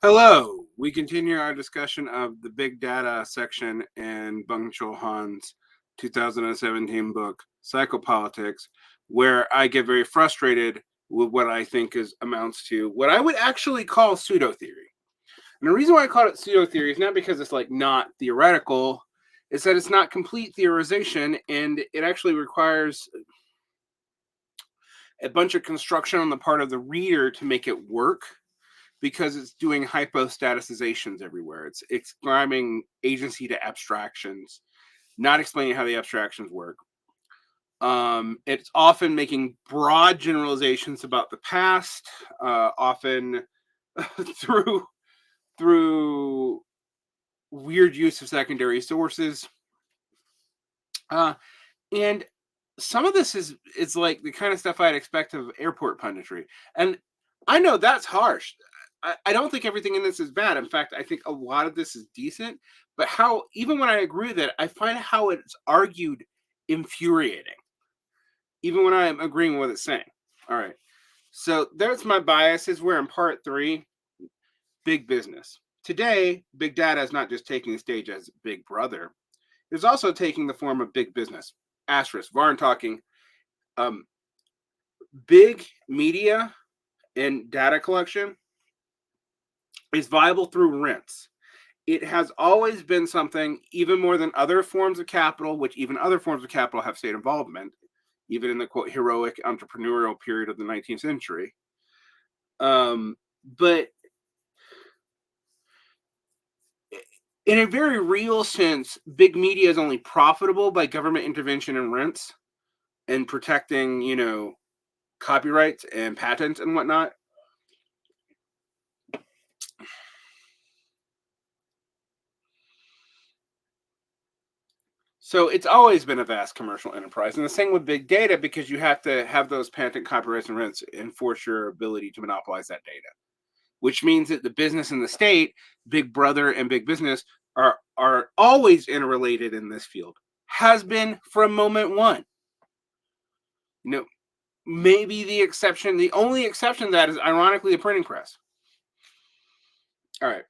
Hello. We continue our discussion of the big data section in Byung-chul Han's 2017 book, Psychopolitics, where I get very frustrated with what I think amounts to what I would actually call pseudo theory. And the reason why I call it pseudo theory is not because it's like not theoretical, it's that it's not complete theorization, and it actually requires a bunch of construction on the part of the reader to make it work, because it's doing hypostatizations everywhere. It's ascribing agency to abstractions, not explaining how the abstractions work. It's often making broad generalizations about the past, often through weird use of secondary sources, and some of this is like the kind of stuff I'd expect of airport punditry. And I know that's harsh. I don't think everything in this is bad. In fact, I think a lot of this is decent. But how, even when I agree with it, I find how it's argued infuriating, even when I'm agreeing with what it's saying. All right. So there's my biases. We're in part 3, big business. Today, big data is not just taking the stage as big brother, it's also taking the form of big business. Asterisk, Varn talking. Big media and data collection is viable through rents. It has always been something, even more than other forms of capital, which even other forms of capital have state involvement, even in the quote heroic entrepreneurial period of the 19th century. But in a very real sense, big media is only profitable by government intervention and rents and protecting, copyrights and patents and whatnot. So it's always been a vast commercial enterprise. And the same with big data, because you have to have those patent copyrights and rents enforce your ability to monopolize that data, which means that the business and the state, big brother and big business, are always interrelated in this field. Has been from moment one. Maybe the only exception to that is ironically the printing press. All right.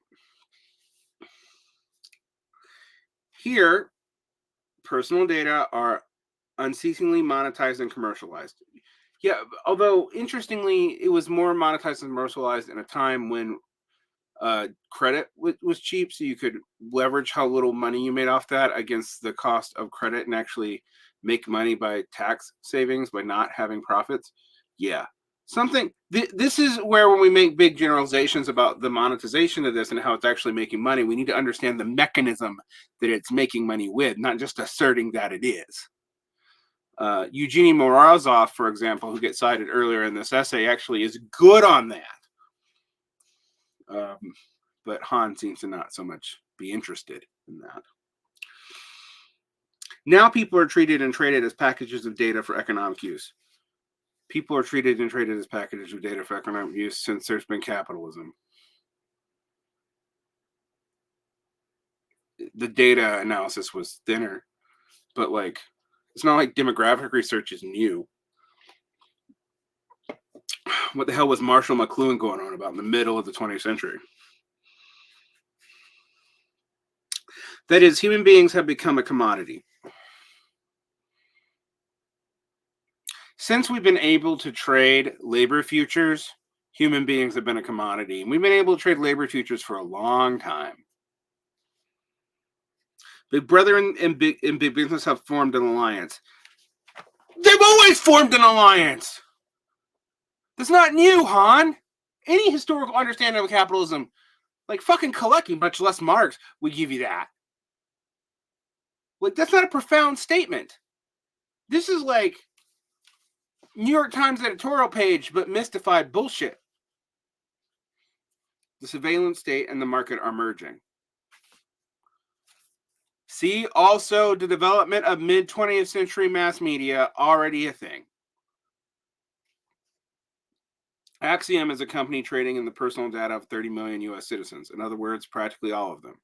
Here, personal data are unceasingly monetized and commercialized. Yeah, although interestingly, it was more monetized and commercialized in a time when credit was cheap, so you could leverage how little money you made off that against the cost of credit and actually make money by tax savings by not having profits. Yeah, this is where, when we make big generalizations about the monetization of this and how it's actually making money, we need to understand the mechanism that it's making money with, not just asserting that it is. Eugenie Morozov, for example, who gets cited earlier in this essay, actually is good on that. But Han seems to not so much be interested in that. Now people are treated and traded as packages of data for economic use. People are treated and traded as packages of data for economic use since there's been capitalism. The data analysis was thinner, but it's not like demographic research is new. What the hell was Marshall McLuhan going on about in the middle of the 20th century? That is, human beings have become a commodity. Since we've been able to trade labor futures, human beings have been a commodity. And we've been able to trade labor futures for a long time. Big Brother and big business have formed an alliance. They've always formed an alliance. That's not new, Han. Any historical understanding of capitalism, like fucking collecting, much less Marx, would give you that. That's not a profound statement. This is like New York Times editorial page, but mystified bullshit. The surveillance state and the market are merging. See also the development of mid-20th century mass media, already a thing. Axiom is a company trading in the personal data of 30 million US citizens. In other words, practically all of them.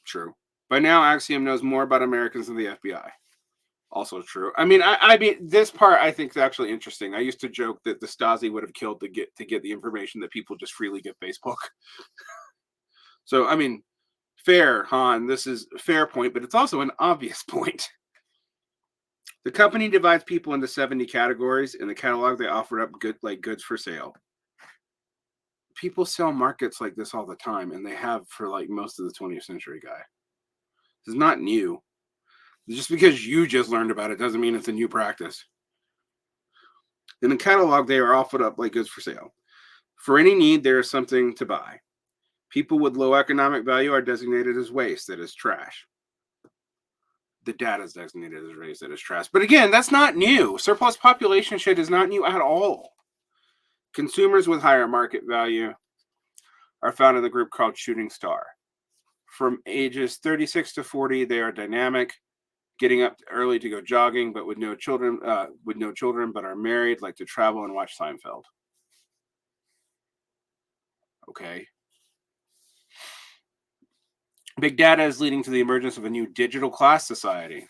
True. By now, Axiom knows more about Americans than the FBI. Also true. I mean, I mean, this part I think is actually interesting. I used to joke that the Stasi would have killed to get the information that people just freely give Facebook. So I mean, fair, Han. This is a fair point, but it's also an obvious point. The company divides people into 70 categories. In the catalog, they offer up goods for sale. People sell markets like this all the time, and they have for like most of the 20th century, guy. This is not new. Just because you just learned about it doesn't mean it's a new practice. In the catalog, they are offered up like goods for sale. For any need, there is something to buy. People with low economic value are designated as waste, that is trash. The data is designated as waste, that is trash. But again, that's not new. Surplus population shit is not new at all. Consumers with higher market value are found in the group called Shooting Star. From ages 36 to 40, they are dynamic, getting up early to go jogging, but with no children, but are married, like to travel and watch Seinfeld. Okay. Big data is leading to the emergence of a new digital class society,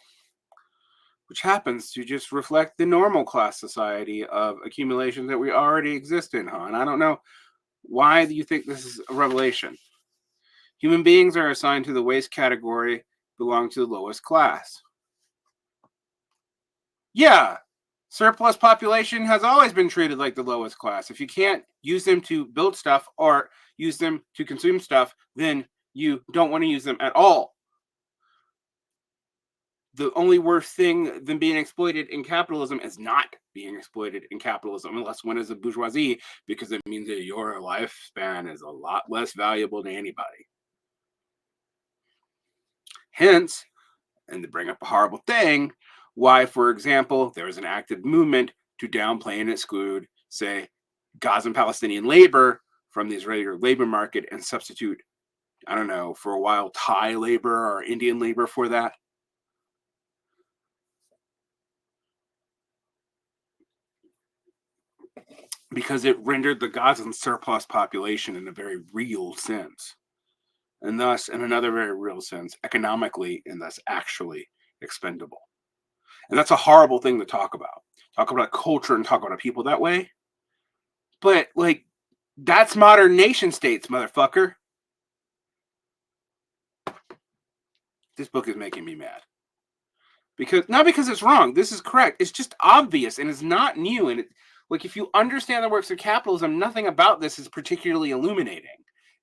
which happens to just reflect the normal class society of accumulation that we already exist in, huh? And I don't know why you think this is a revelation. Human beings are assigned to the waste category, belong to the lowest class. Yeah, surplus population has always been treated like the lowest class. If you can't use them to build stuff or use them to consume stuff, then you don't want to use them at all. The only worse thing than being exploited in capitalism is not being exploited in capitalism, unless one is a bourgeoisie, because it means that your lifespan is a lot less valuable to anybody. Hence, and to bring up a horrible thing, why, for example, there is an active movement to downplay and exclude, say, Gaza and Palestinian labor from the Israeli labor market and substitute, I don't know, for a while, Thai labor or Indian labor for that. Because it rendered the Gazan surplus population in a very real sense. And thus, in another very real sense, economically and thus actually expendable. And that's a horrible thing to talk about. Talk about culture and talk about people that way. But, like, that's modern nation states, motherfucker. This book is making me mad. Not because it's wrong. This is correct. It's just obvious and it's not new. And like, if you understand the works of capitalism, nothing about this is particularly illuminating.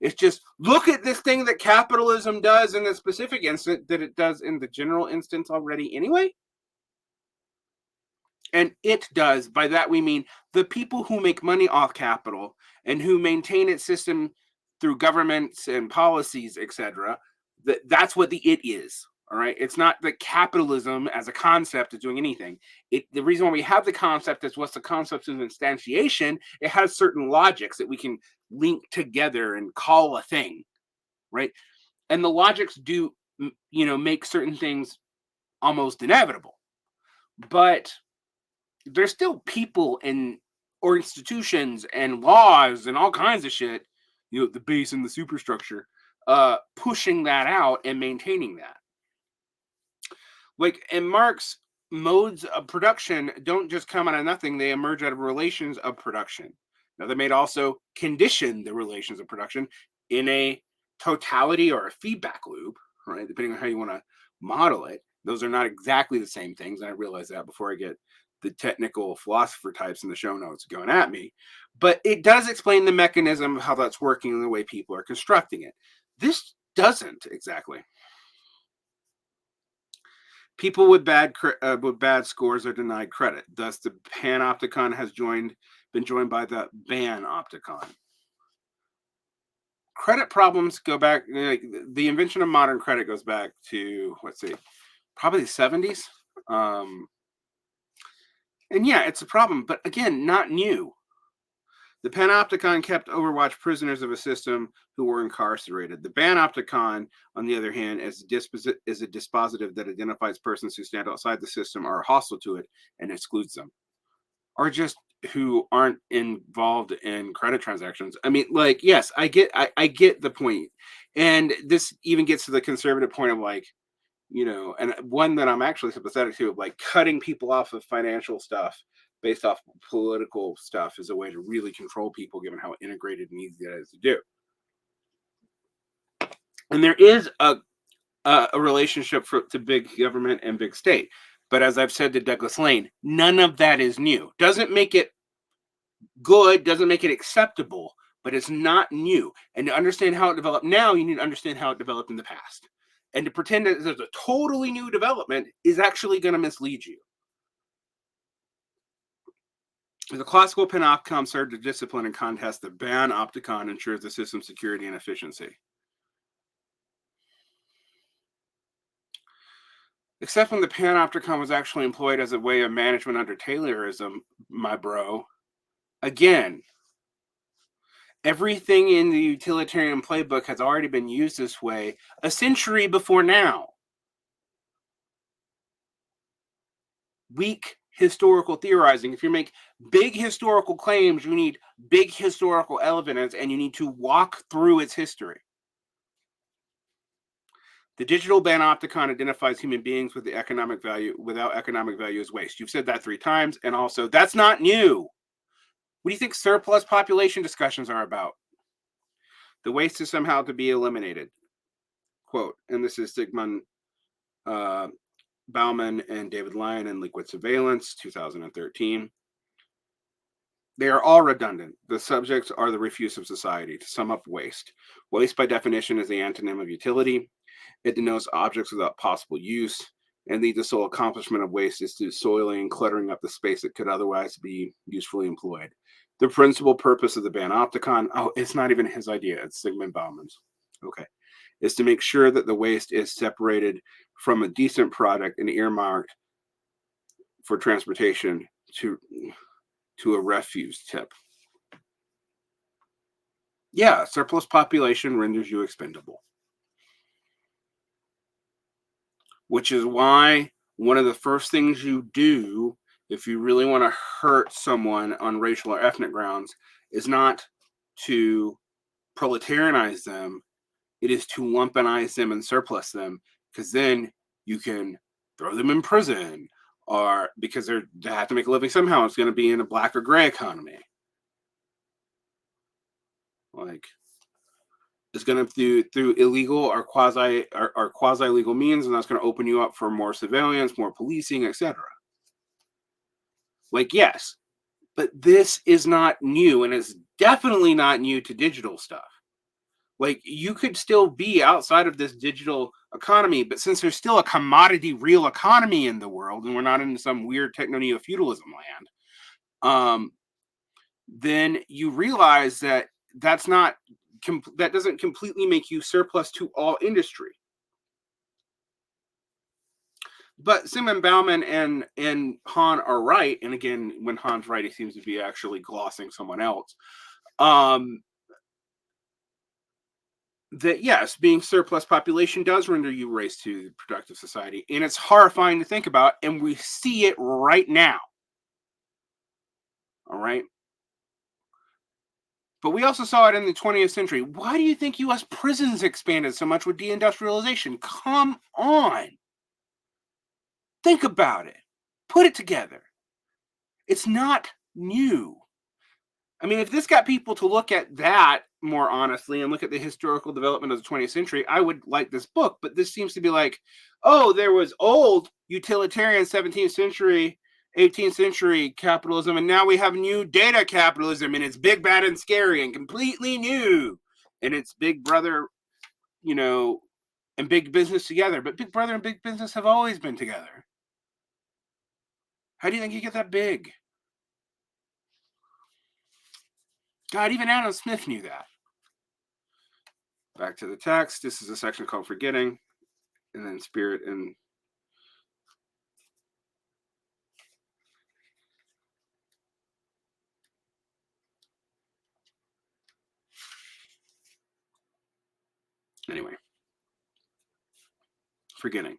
It's just, look at this thing that capitalism does in the specific instant that it does in the general instance already anyway. And it does. By that we mean the people who make money off capital and who maintain its system through governments and policies, etc. That's what the it is. All right. It's not that capitalism as a concept is doing anything. The reason why we have the concept is what's the concept of instantiation. It has certain logics that we can link together and call a thing, right? And the logics do, make certain things almost inevitable. But there's still people or institutions and laws and all kinds of shit, the base and the superstructure, pushing that out and maintaining that. Like, in Marx, modes of production don't just come out of nothing, they emerge out of relations of production. Now, they may also condition the relations of production in a totality or a feedback loop, right? Depending on how you want to model it. Those are not exactly the same things. And I realize that before I get the technical philosopher types in the show notes going at me. But it does explain the mechanism of how that's working and the way people are constructing it. This doesn't exactly. People with bad scores are denied credit. Thus, the panopticon has been joined by the banopticon. Credit problems go back. Like, the invention of modern credit goes back to, let's see, probably the 70s. And yeah, it's a problem, but again, not new. The panopticon kept Overwatch prisoners of a system who were incarcerated. The banopticon, on the other hand, is a dispositive that identifies persons who stand outside the system, are hostile to it, and excludes them, or just who aren't involved in credit transactions. I mean, like, yes, I get the point, and this even gets to the conservative point of, like, And one that I'm actually sympathetic to, like cutting people off of financial stuff based off political stuff is a way to really control people, given how integrated and easy that is to do. And there is a relationship to big government and big state. But as I've said to Douglas Lane, none of that is new. Doesn't make it good, doesn't make it acceptable, but it's not new. And to understand how it developed now, you need to understand how it developed in the past. And to pretend that there's a totally new development is actually going to mislead you. The classical panopticon served to discipline and contest. The panopticon ensures the system's security and efficiency. Except when the panopticon was actually employed as a way of management under Taylorism, my bro. Again, everything in the utilitarian playbook has already been used this way a century before now. Weak historical theorizing. If you make big historical claims, you need big historical evidence, and you need to walk through its history. The digital panopticon identifies human beings with the economic value, without economic value as waste. You've said that 3 times, and also that's not new. What do you think surplus population discussions are about? The waste is somehow to be eliminated. Quote, and this is Zygmunt Bauman and David Lyon in Liquid Surveillance, 2013. They are all redundant. The subjects are the refuse of society. To sum up waste. Waste, by definition, is the antonym of utility. It denotes objects without possible use, and the sole accomplishment of waste is to soiling and cluttering up the space that could otherwise be usefully employed. The principal purpose of the panopticon, it's not even his idea, it's Zygmunt Bauman's. Okay. Is to make sure that the waste is separated from a decent product and earmarked for transportation to a refuse tip. Yeah, surplus population renders you expendable. Which is why one of the first things you do if you really want to hurt someone on racial or ethnic grounds is not to proletarianize them, it is to lumpenize them and surplus them, because then you can throw them in prison, or because they have to make a living somehow. It's going to be in a black or gray economy. Like, it's going to through illegal or quasi legal means, and that's going to open you up for more surveillance, more policing, etc. Like, yes, but this is not new, and it's definitely not new to digital stuff. Like, you could still be outside of this digital economy, but since there's still a commodity real economy in the world, and we're not in some weird techno-neo-feudalism land, then you realize that that doesn't completely make you surplus to all industry. But Zygmunt Bauman and Han are right, and again, when Han's right, he seems to be actually glossing someone else. That yes, being surplus population does render you race to productive society, and it's horrifying to think about, and we see it right now. All right. But we also saw it in the 20th century. Why do you think U.S. prisons expanded so much with deindustrialization? Come on. Think about it. Put it together. It's not new. I mean, if this got people to look at that more honestly and look at the historical development of the 20th century, I would like this book. But this seems to be like, oh, there was old utilitarian 17th century, 18th century capitalism, and now we have new data capitalism, and it's big, bad, and scary and completely new. And it's Big Brother, and big business together. But Big Brother and big business have always been together. How do you think you get that big? God, even Adam Smith knew that. Back to the text. This is a section called Forgetting, and then Spirit and anyway. Forgetting.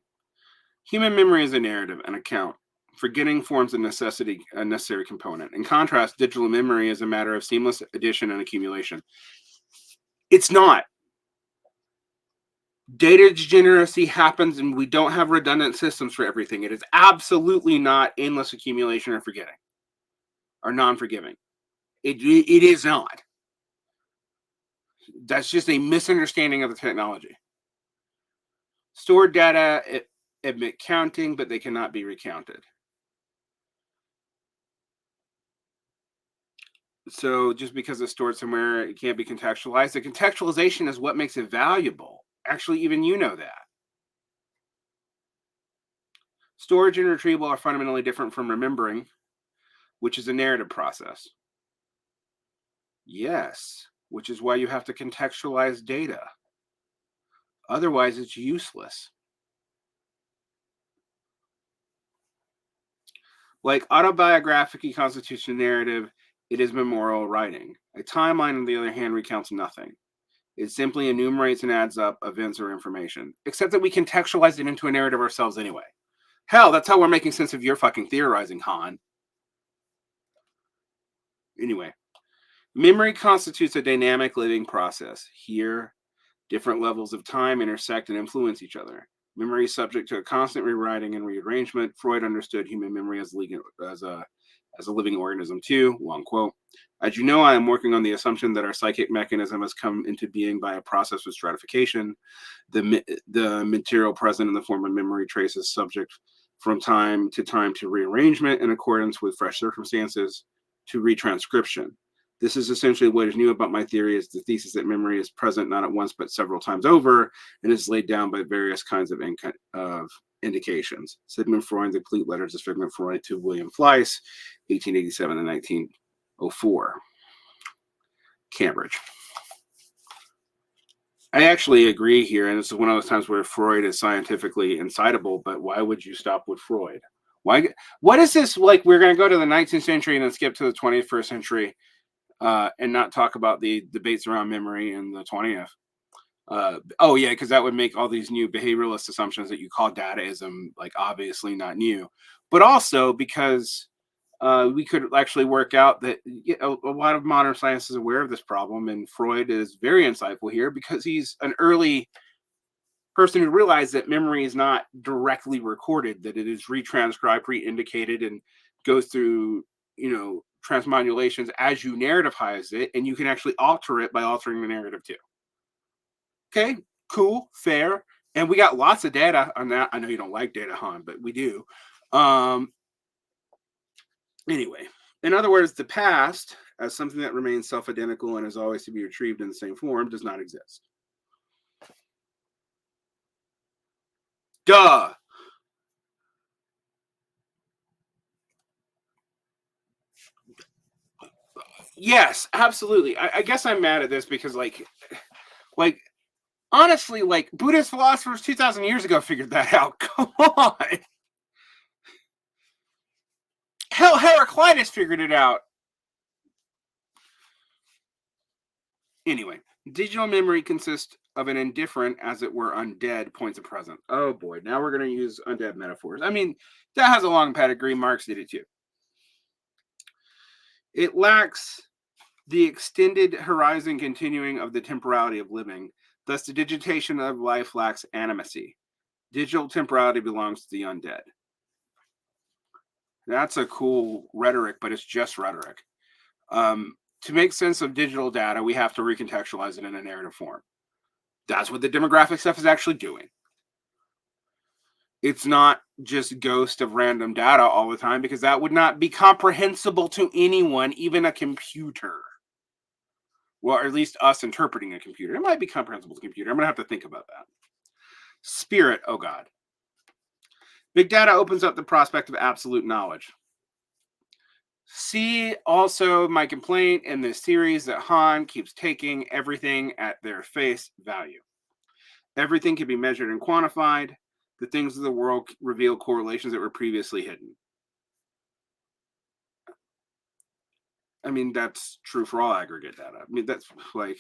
Human memory is a narrative, an account. Forgetting forms a necessary component. In contrast, digital memory is a matter of seamless addition and accumulation. It's not. Data degeneracy happens, and we don't have redundant systems for everything. It is absolutely not endless accumulation or forgetting or non-forgiving. It is not. That's just a misunderstanding of the technology. Stored data admit counting, but they cannot be recounted. So just because it's stored somewhere, it can't be contextualized. The contextualization is what makes it valuable. Actually, even you know that. Storage and retrieval are fundamentally different from remembering, which is a narrative process. Yes, which is why you have to contextualize data. Otherwise, it's useless. Like autobiographic constitutes a narrative, it is memorial writing. A timeline, on the other hand, recounts nothing. It simply enumerates and adds up events or information, except that we contextualize it into a narrative ourselves anyway. Hell, that's how we're making sense of your fucking theorizing, Han. Anyway, memory constitutes a dynamic living process. Here, different levels of time intersect and influence each other. Memory is subject to a constant rewriting and rearrangement. Freud understood human memory as a living organism too. Long quote. As you know, I am working on the assumption that our psychic mechanism has come into being by a process of stratification. The material present in the form of memory traces subject from time to rearrangement in accordance with fresh circumstances to retranscription. This is essentially what is new about my theory is the thesis that memory is present not at once but several times over and is laid down by various kinds of indications. Sigmund Freud, The Complete Letters of Sigmund Freud to William Fleiss, 1887 and 1904. Cambridge. I actually agree here, and this is one of those times where Freud is scientifically incitable, but why would you stop with Freud? Why? What is this like? We're going to go to the 19th century and then skip to the 21st century and not talk about the debates around memory in the 20th. Oh yeah, because that would make all these new behavioralist assumptions that you call dataism like obviously not new, but also because we could actually work out that a lot of modern science is aware of this problem, and Freud is very insightful here because he's an early person who realized that memory is not directly recorded, that it is retranscribed, re-indicated, and goes through, transmodulations as you narrativize it, and you can actually alter it by altering the narrative too. Okay, cool, fair. And we got lots of data on that. I know you don't like data, Han, but we do. Anyway, in other words, the past, as something that remains self-identical and is always to be retrieved in the same form, does not exist. Duh. Yes, absolutely. I guess I'm mad at this because, like honestly, like Buddhist philosophers 2,000 years ago figured that out. Come on. Hell, Heraclitus figured it out. Anyway, digital memory consists of an indifferent, as it were, undead points of present. Oh boy, now we're going to use undead metaphors. I mean, that has a long pedigree. Marx did it too. It lacks the extended horizon continuing of the temporality of living. Thus, the digitation of life lacks animacy. Digital temporality belongs to the undead. That's a cool rhetoric, but it's just rhetoric. To make sense of digital data, we have to recontextualize it in a narrative form. That's what the demographic stuff is actually doing. It's not just ghost of random data all the time because that would not be comprehensible to anyone, even a computer. Well, or at least us interpreting a computer. It might be comprehensible to a computer. I'm going to have to think about that. Spirit, oh God. Big data opens up the prospect of absolute knowledge. See also my complaint in this series that Han keeps taking everything at their face value. Everything can be measured and quantified. The things of the world reveal correlations that were previously hidden. I mean, that's true for all aggregate data. I mean, that's like,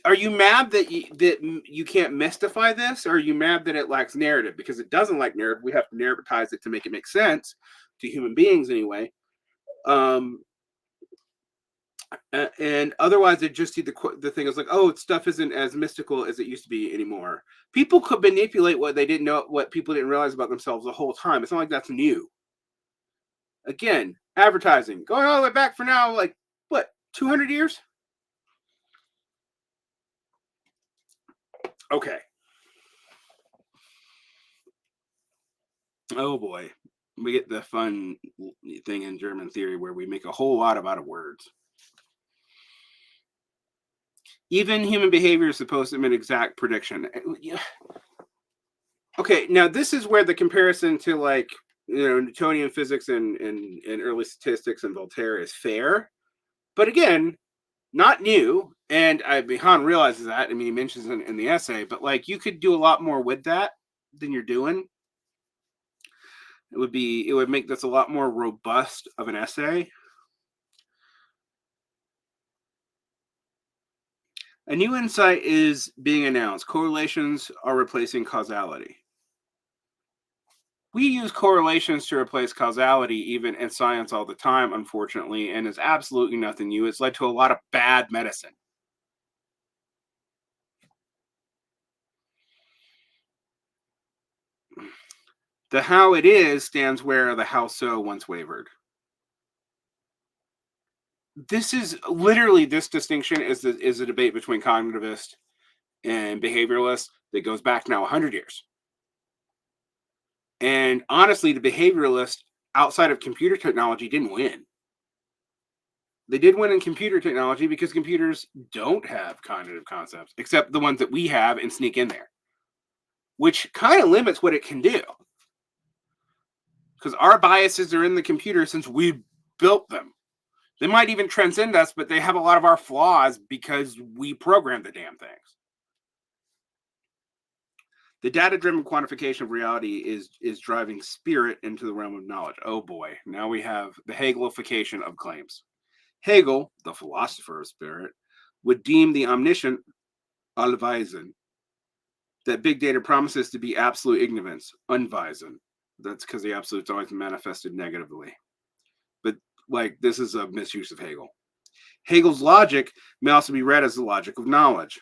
are you mad that you can't mystify this, or are you mad that it lacks narrative? Because it doesn't like narrative. We have to narrativize it to make it make sense to human beings anyway. And otherwise, they just see the thing as like, oh, stuff isn't as mystical as it used to be anymore. People could manipulate what they didn't know, what people didn't realize about themselves the whole time. It's not like that's new. Again, advertising going all the way back for now, like what, 200 years? Okay. Oh boy. We get the fun thing in German theory where we make a whole lot out of words. Even human behavior is supposed to be an exact prediction. Okay, now this is where the comparison to like Newtonian physics and early statistics and Voltaire is fair, but again, not new. And Han realizes that. I mean, he mentions it in the essay, but like you could do a lot more with that than you're doing. It would make this a lot more robust of an essay. A new insight is being announced. Correlations are replacing causality. We use correlations to replace causality even in science all the time, unfortunately, and it's absolutely nothing new. It's led to a lot of bad medicine. The how it is stands where the how so once wavered. This is literally this distinction is a debate between cognitivist and behavioralist that goes back now 100 years. And honestly, the behavioralist outside of computer technology didn't win. They did win in computer technology because computers don't have cognitive concepts, except the ones that we have and sneak in there, which kind of limits what it can do. Because our biases are in the computer since we built them. They might even transcend us, but they have a lot of our flaws because we programmed the damn things. The data-driven quantification of reality is driving spirit into the realm of knowledge. Oh boy, now we have the Hegelification of claims. Hegel, the philosopher of spirit, would deem the omniscient allweisen, that big data promises to be absolute ignorance, unweisen. That's because the absolute's always manifested negatively. But like this is a misuse of Hegel. Hegel's logic may also be read as the logic of knowledge.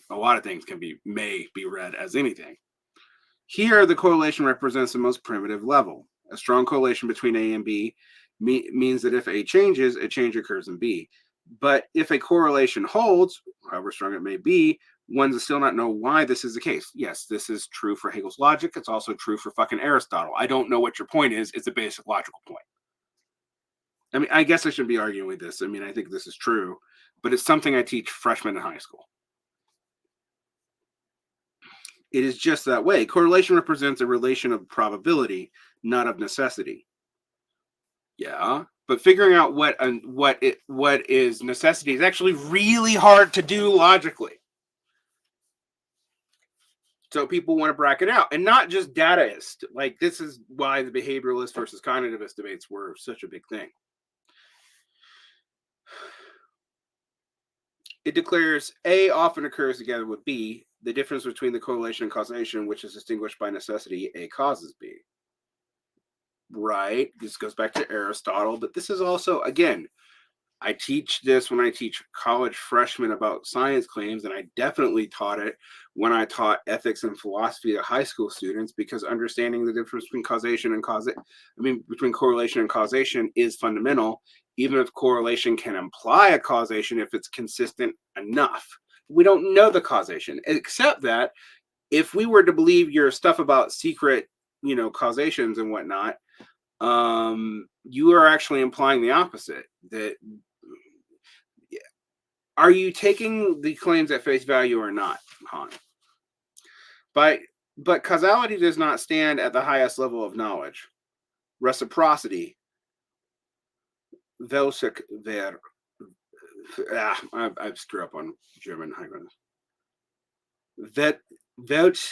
A lot of things may be read as anything. Here, the correlation represents the most primitive level. A strong correlation between A and B means that if A changes, a change occurs in B. But if a correlation holds, however strong it may be, one does still not know why this is the case. Yes, this is true for Hegel's logic. It's also true for fucking Aristotle. I don't know what your point is. It's a basic logical point. I mean, I guess I shouldn't be arguing with this. I mean, I think this is true, but it's something I teach freshmen in high school. It is just that way. Correlation represents a relation of probability, not of necessity. Yeah, but figuring out what is necessity is actually really hard to do logically. So people want to bracket out, and not just dataist. Like this is why the behavioralist versus cognitivist debates were such a big thing. It declares A often occurs together with B. The difference between the correlation and causation, which is distinguished by necessity, A causes B. Right. This goes back to Aristotle, but this is also, again, I teach this when I teach college freshmen about science claims, and I definitely taught it when I taught ethics and philosophy to high school students, because understanding the difference between between correlation and causation is fundamental, even if correlation can imply a causation if it's consistent enough. We don't know the causation, except that if we were to believe your stuff about secret, causations and whatnot, you are actually implying the opposite. That are you taking the claims at face value or not, Han? But causality does not stand at the highest level of knowledge. Reciprocity, Welsek ver. I've screwed up on German. Welche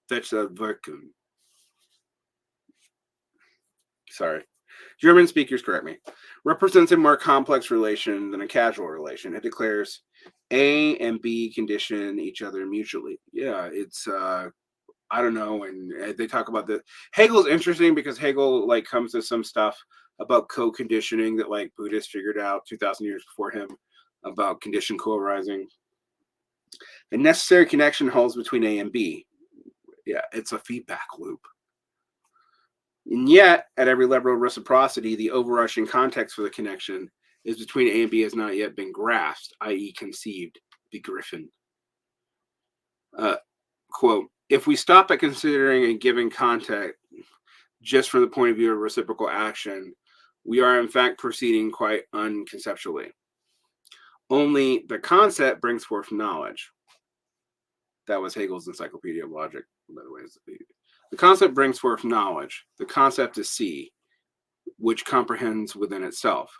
Wechselwirkung. Sorry. German speakers correct me. Represents a more complex relation than a casual relation. It declares A and B condition each other mutually. Yeah, it's I don't know, and they talk about the Hegel's interesting because Hegel like comes to some stuff about co-conditioning that like Buddhists figured out 2,000 years before him about conditioned co-arising. The necessary connection holds between A and B. Yeah, it's a feedback loop. And yet, at every level of reciprocity, the overarching context for the connection is between A and B has not yet been grasped, i.e., conceived, begriffen. Quote, if we stop at considering a given context just from the point of view of reciprocal action, we are in fact proceeding quite unconceptually. Only the concept brings forth knowledge. That was Hegel's Encyclopedia of Logic, by the way. The concept brings forth knowledge. The concept is C, which comprehends within itself.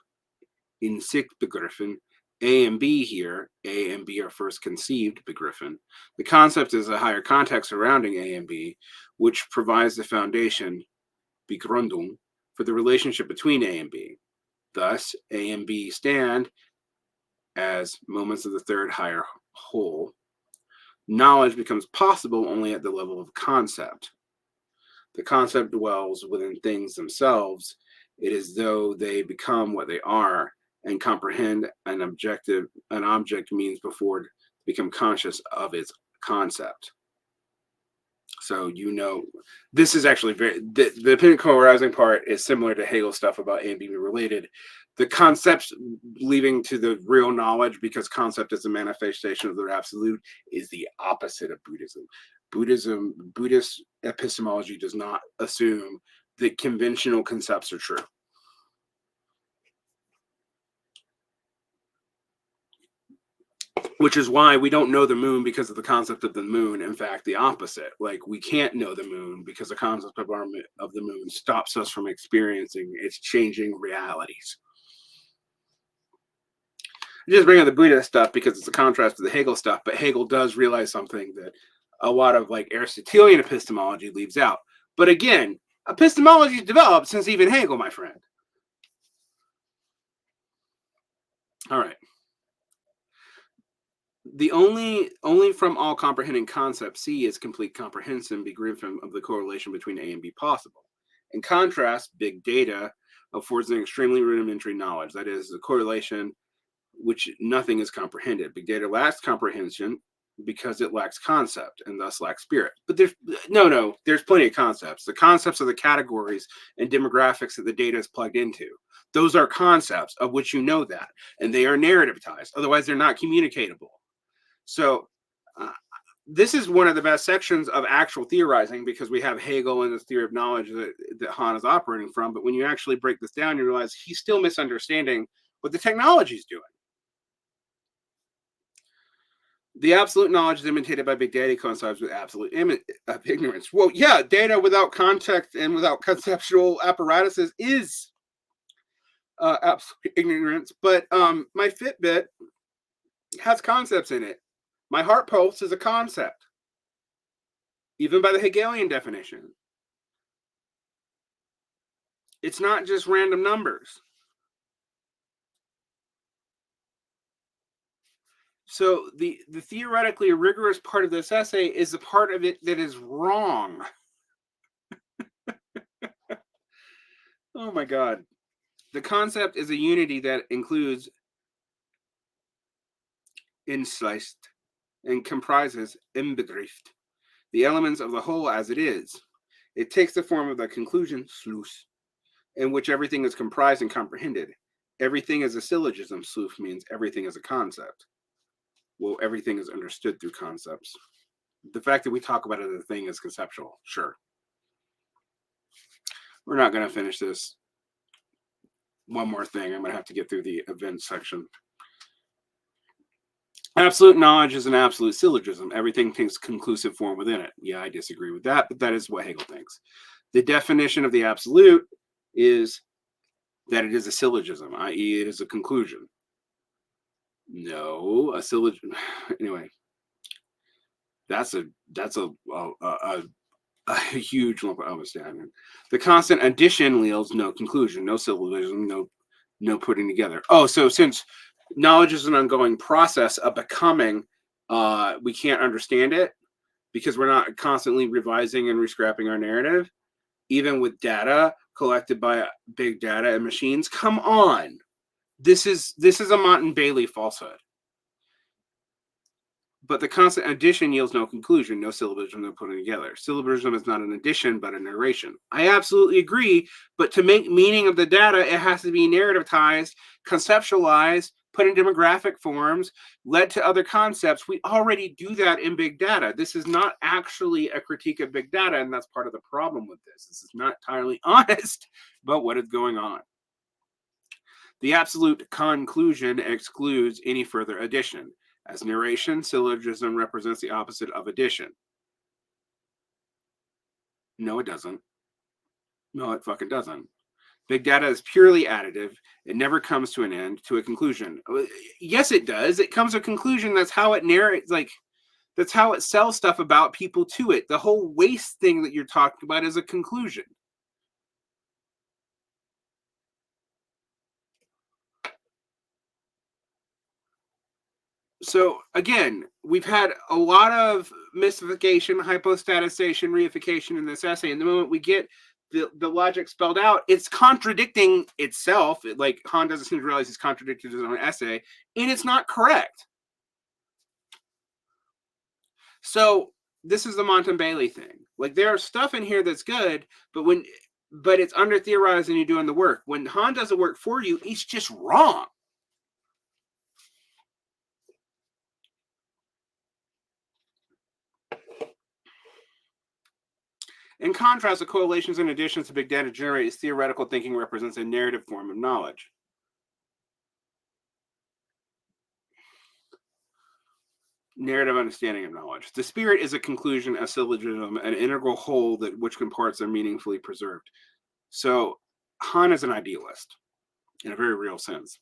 In sich begriffen, A and B here, A and B are first conceived, begriffen. The concept is a higher context surrounding A and B, which provides the foundation, Begründung, for the relationship between A and B. Thus, A and B stand as moments of the third higher whole. Knowledge becomes possible only at the level of concept. The concept dwells within things themselves. It is though they become what they are and comprehend an object means before it become conscious of its concept. So, you know, this is actually the dependent co-arising part is similar to Hegel's stuff about A and B related. The concepts leading to the real knowledge, because concept is a manifestation of their absolute, is the opposite of Buddhism. Buddhist epistemology does not assume that conventional concepts are true. Which is why we don't know the moon because of the concept of the moon. In fact, the opposite. Like, we can't know the moon because the concept of the moon stops us from experiencing its changing realities. I just bring up the Buddha stuff because it's a contrast to the Hegel stuff, but Hegel does realize something that a lot of like Aristotelian epistemology leaves out. But again, epistemology developed since even Hegel, my friend. All right. The only from all comprehending concept C is complete comprehension begriffen of the correlation between A and B possible. In contrast, big data affords an extremely rudimentary knowledge. That is, the correlation which nothing is comprehended. Big data lacks comprehension because it lacks concept and thus lacks spirit. But there's plenty of concepts. The concepts are the categories and demographics that the data is plugged into. Those are concepts of which you know that, and they are narrativized. Otherwise, they're not communicatable. So this is one of the best sections of actual theorizing because we have Hegel and the theory of knowledge that Han is operating from. But when you actually break this down, you realize he's still misunderstanding what the technology is doing. The absolute knowledge is imitated by big data coincides with absolute ignorance. Well, yeah, data without context and without conceptual apparatuses is absolute ignorance. But my Fitbit has concepts in it. My heart pulse is a concept, even by the Hegelian definition. It's not just random numbers. So the theoretically rigorous part of this essay is the part of it that is wrong. Oh my God. The concept is a unity that includes insliced and comprises inbegrift, the elements of the whole as it is. It takes the form of the conclusion, Schluss, in which everything is comprised and comprehended. Everything is a syllogism. Schluss means everything is a concept. Well, everything is understood through concepts. The fact that we talk about it as a thing is conceptual, sure. We're not going to finish this. One more thing. I'm going to have to get through the event section. Absolute knowledge is an absolute syllogism. Everything takes conclusive form within it. Yeah, I disagree with that, but that is what Hegel thinks. The definition of the absolute is that it is a syllogism, i.e., it is a conclusion. No, a syllogism. Anyway, that's a huge lump of understanding. The constant addition yields no conclusion, no syllogism, no putting together. Oh, so since knowledge is an ongoing process of becoming, we can't understand it. because we're not constantly revising and rescrapping our narrative, even with data collected by big data and machines. Come on. This is a Monte falsehood. But the constant addition yields no conclusion, no syllogism, no putting together. Syllogism is not an addition, but a narration. I absolutely agree, but to make meaning of the data, it has to be narrativized, conceptualized, put in demographic forms, led to other concepts. We already do that in big data. This is not actually a critique of big data, and that's part of the problem with this. This is not entirely honest about what is going on. The absolute conclusion excludes any further addition. As narration, syllogism represents the opposite of addition. No, it doesn't. No, it fucking doesn't. Big data is purely additive. It never comes to an end, to a conclusion. Yes, it does. It comes to a conclusion. That's how it narrates, like, that's how it sells stuff about people to it. The whole waste thing that you're talking about is a conclusion. So again, we've had a lot of mystification, hypostatization, reification in this essay. And the moment we get the logic spelled out, it's contradicting itself. Like Han doesn't seem to realize he's contradicted his own essay, and it's not correct. So this is the Monte thing. Like there's stuff in here that's good, but it's under theorized and you're doing the work. When Han does the work for you, it's just wrong. In contrast, the correlations and additions to big data generate theoretical thinking represents a narrative form of knowledge. Narrative understanding of knowledge. The spirit is a conclusion, a syllogism, an integral whole that which comparts are meaningfully preserved. So Han is an idealist in a very real sense.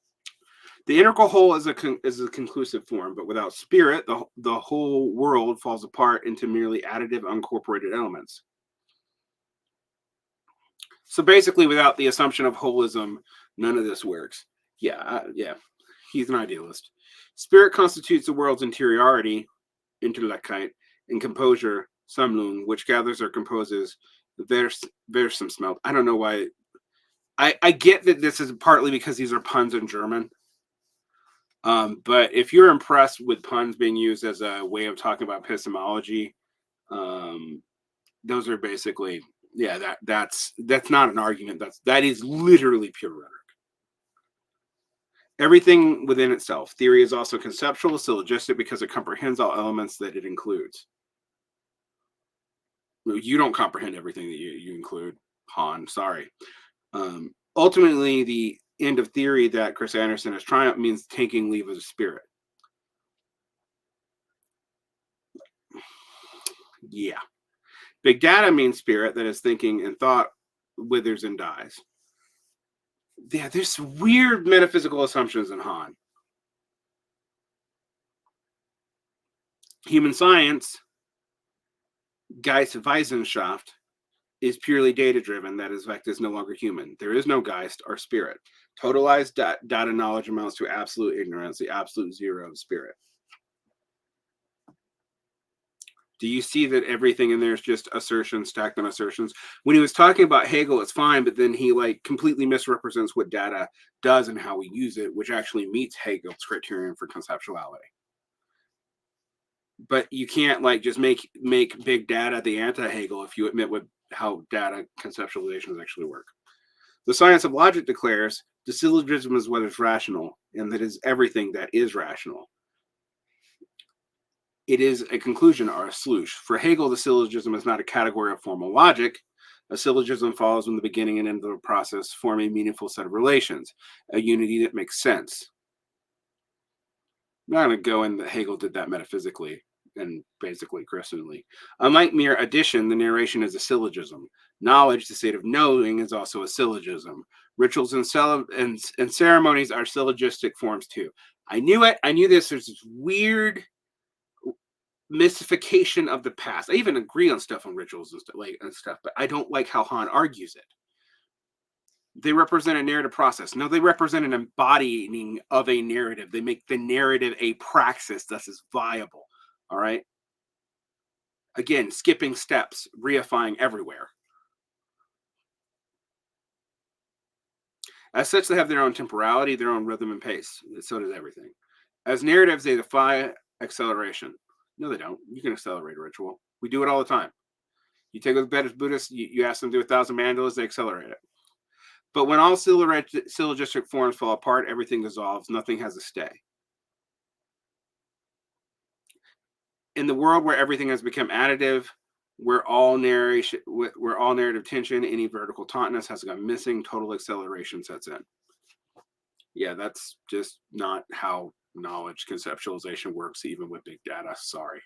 The integral whole is a conclusive form, but without spirit, the whole world falls apart into merely additive, uncorporated elements. So basically, without the assumption of holism, none of this works. Yeah, he's an idealist. Spirit constitutes the world's interiority, Intellechtheit, and composure, Sammlung, which gathers or composes some smelt. I don't know why. I get that this is partly because these are puns in German. But if you're impressed with puns being used as a way of talking about epistemology, those are basically, yeah, that's not an argument. That is literally pure rhetoric. Everything within itself. Theory is also conceptual, syllogistic, because it comprehends all elements that it includes. You don't comprehend everything that you include, Han. Sorry. Ultimately, the end of theory that Chris Anderson has triumphed means taking leave of the spirit. Yeah. Big data means spirit that is thinking and thought withers and dies. Yeah, there's weird metaphysical assumptions in Han. Human science, Geistwissenschaft, is purely data-driven. That is, fact is no longer human. There is no Geist or spirit. Totalized data knowledge amounts to absolute ignorance, the absolute zero of spirit. Do you see that everything in there is just assertions stacked on assertions? When he was talking about Hegel, it's fine, but then he like completely misrepresents what data does and how we use it, which actually meets Hegel's criterion for conceptuality. But you can't like just make big data the anti-Hegel if you admit what how data conceptualizations actually work. The science of logic declares the syllogism is what is rational, and that is everything that is rational. It is a conclusion or a sluice. For Hegel, the syllogism is not a category of formal logic. A syllogism follows from the beginning and end of the process, forming a meaningful set of relations, a unity that makes sense. I'm not going to go in that Hegel did that metaphysically and basically Christianly. Unlike mere addition, the narration is a syllogism. Knowledge, the state of knowing, is also a syllogism. Rituals and ceremonies are syllogistic forms too. I knew it. I knew this. There's this weird mystification of the past. I even agree on stuff on rituals and stuff, but I don't like how Han argues it. They represent a narrative process. No, they represent an embodying of a narrative. They make the narrative a praxis that is viable. All right. Again, skipping steps, reifying everywhere. As such, they have their own temporality, their own rhythm and pace. So does everything. As narratives, they defy acceleration. No, they don't. You can accelerate a ritual. We do it all the time. You take a Buddhist, you ask them to do 1,000 mandalas, they accelerate it. But when all syllogistic forms fall apart, everything dissolves. Nothing has a stay. In the world where everything has become additive, where all narrative tension, any vertical tautness has gone missing, total acceleration sets in. Yeah, that's just not how knowledge conceptualization works, even with big data. Sorry.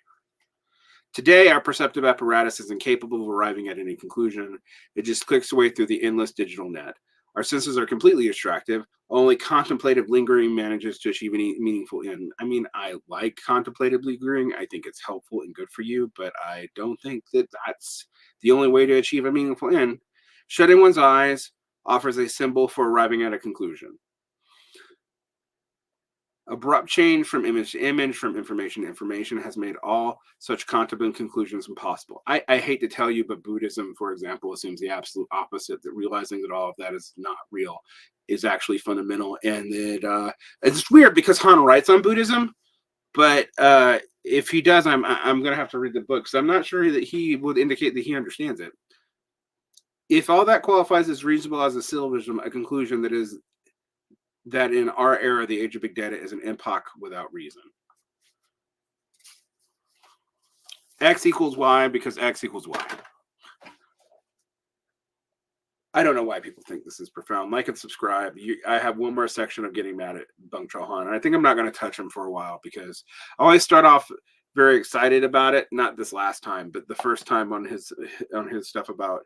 Today, our perceptive apparatus is incapable of arriving at any conclusion. It just clicks away through the endless digital net. Our senses are completely distractive. Only contemplative lingering manages to achieve any meaningful end. I mean, I like contemplative lingering. I think it's helpful and good for you, but I don't think that that's the only way to achieve a meaningful end. Shutting one's eyes offers a symbol for arriving at a conclusion. Abrupt change from image to image, from information to information, has made all such contemplative conclusions impossible. I hate to tell you, but Buddhism, for example, assumes the absolute opposite, that realizing that all of that is not real is actually fundamental. And that it's weird because Han writes on Buddhism, but if he does, I'm going to have to read the book, because I'm not sure that he would indicate that he understands it. If all that qualifies as reasonable as a syllogism, a conclusion that in our era, the age of big data, is an epoch without reason. X equals Y because X equals Y. I don't know why people think this is profound. Like and subscribe. I have one more section of getting mad at Byung-chul Han, and I think I'm not going to touch him for a while, because I always start off very excited about it. Not this last time, but the first time on his stuff about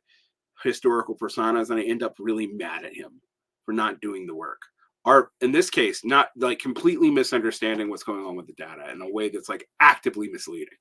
historical personas, and I end up really mad at him for not doing the work. Or in this case, not like completely misunderstanding what's going on with the data in a way that's like actively misleading.